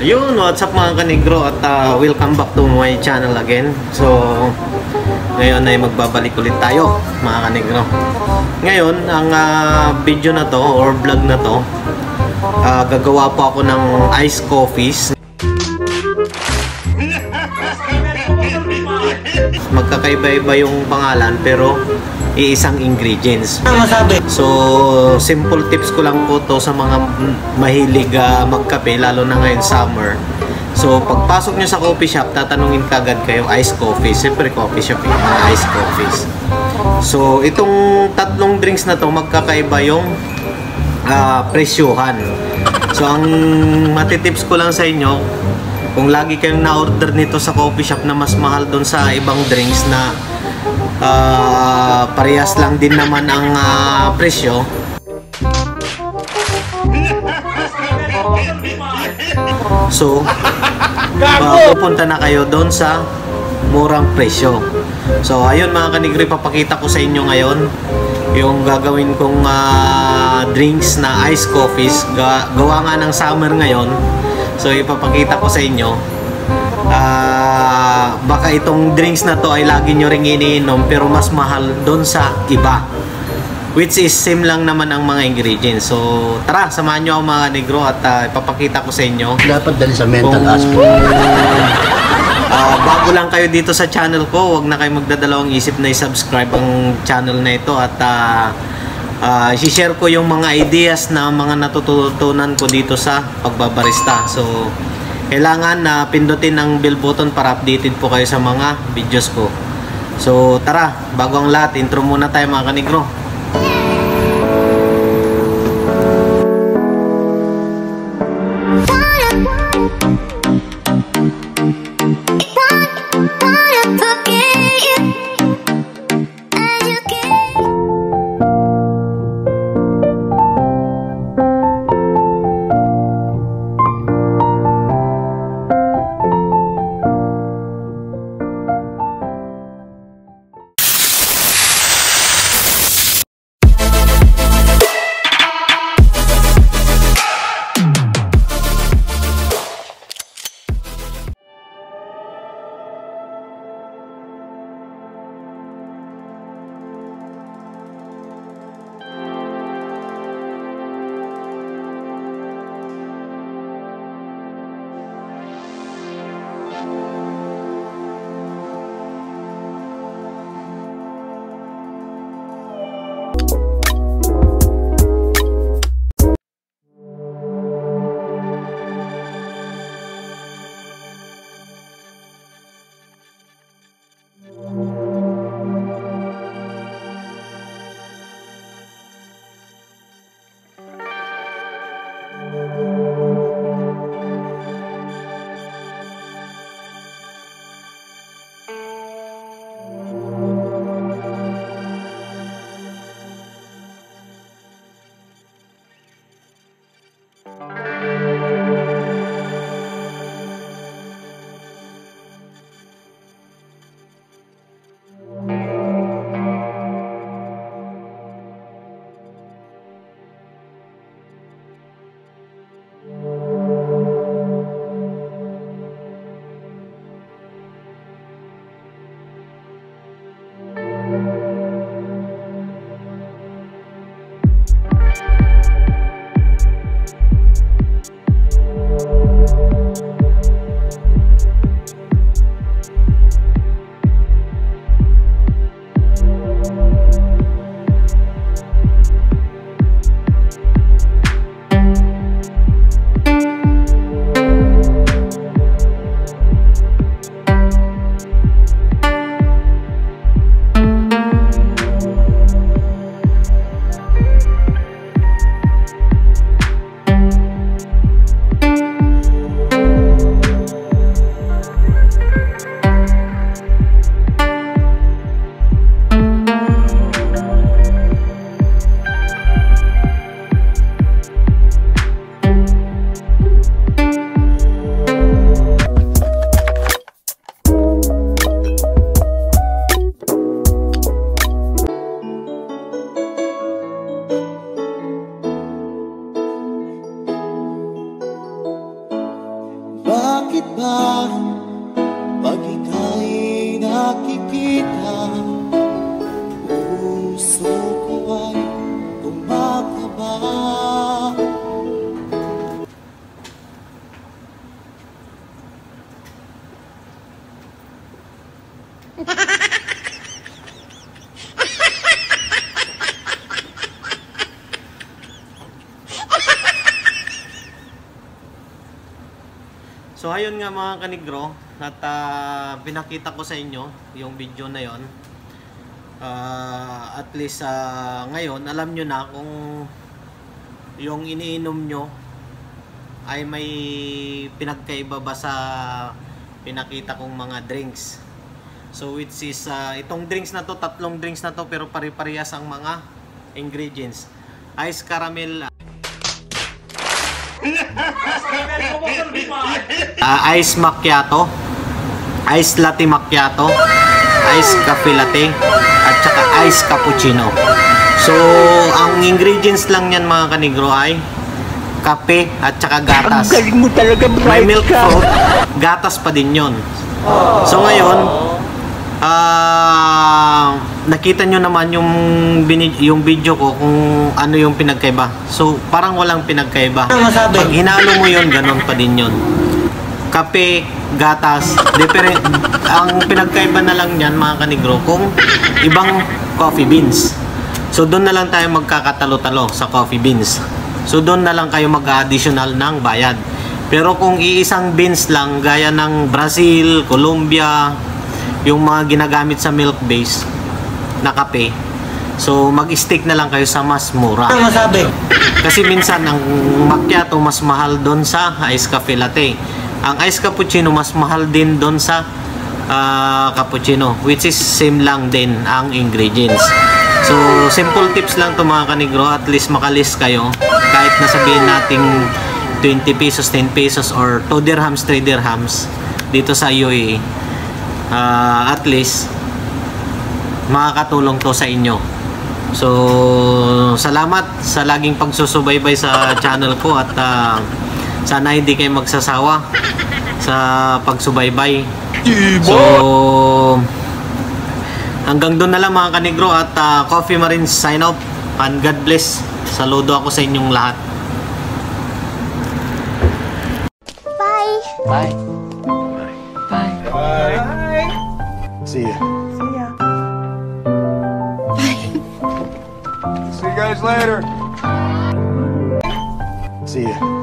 Ayun, what's up mga kanegro at welcome back to my channel again. So, ngayon ay magbabalik ulit tayo mga kanegro. Ngayon, ang video na to or vlog na to, gagawa po ako ng iced coffees. Magkakaiba-iba yung pangalan pero iisang ingredients. So, simple tips ko lang po to sa mga mahilig magkape, lalo na ngayon summer. So, pagpasok nyo sa coffee shop, tatanungin kagad kayo iced coffee. Siyempre, coffee shop yung mga iced coffees. So, itong tatlong drinks na to, magkakaiba yung presyuhan. So, ang matitips ko lang sa inyo, kung lagi kayong na-order nito sa coffee shop na mas mahal doon sa ibang drinks na parehas lang din naman ang presyo, so pupunta na kayo doon sa murang presyo. So ayun mga kanigri, papakita ko sa inyo ngayon yung gagawin kong drinks na iced coffees. Gawa nga ng summer ngayon, so ipapakita ko sa inyo. Baka itong drinks na to ay lagi nyo ring iniinom pero mas mahal doon sa iba, which is same lang naman ang mga ingredients. So tara, samahan nyo ako mga negro at ipapakita ko sa inyo. Dapat dali sa mental aspect. Bago lang kayo dito sa channel ko, huwag na kayo magdadalawang isip na i-subscribe ang channel na ito at i-share ko yung mga ideas na mga natututunan ko dito sa pagbabarista. So kailangan na pindutin ang bell button para updated po kayo sa mga videos ko. So tara, bago ang lahat, intro muna tayo mga kanigro. Bakit ba pag ika'y nakikita, puso ko ay kumakaba? So ayun nga mga kanigro, at pinakita ko sa inyo yung video na yon. At least ngayon alam nyo na kung yung iniinom nyo ay may pinagkaiba ba sa pinakita kong mga drinks. So which is itong drinks na to, tatlong drinks na to, pero pare-parehas ang mga ingredients. Ice caramel, ice macchiato, ice latte macchiato, ice cafe latte, at saka ice cappuccino. So ang ingredients lang yan mga kanigro ay kape at saka gatas. Ang galing mo talaga, may milk fruit, gatas pa din yon. So ngayon nakita nyo naman yung video ko kung ano yung pinagkaiba. So parang walang pinagkaiba. Pag hinalo mo yun, ganun pa din yun. Kape, gatas, different. Ang pinagkaiba na lang yan mga kanigro kung ibang coffee beans. So doon na lang tayo magkakatalo-talo sa coffee beans. So doon na lang kayo mag-additional ng bayad. Pero kung iisang beans lang gaya ng Brazil, Colombia, yung mga ginagamit sa milk base na kape, so mag-stick na lang kayo sa mas mura. Ano masabi? Kasi minsan ang macchiato mas mahal doon sa ice cafe latte. Ang ice cappuccino mas mahal din doon sa cappuccino, which is same lang din ang ingredients. So simple tips lang to mga kanigro, at least makalist kayo kahit nasabihin nating 20 pesos, 10 pesos or 2 dirhams, 3 dirhams dito sa UAE. At least makakatulong to sa inyo. So salamat sa laging pagsusubaybay sa channel ko, at sana hindi kayo magsasawa sa pagsubaybay. So hanggang doon na lang mga kanigro, at Coffee Marines sign off, and God bless. Saludo ako sa inyong lahat. Bye. Bye. Bye. Bye. See ya. See ya. See you guys later. See ya.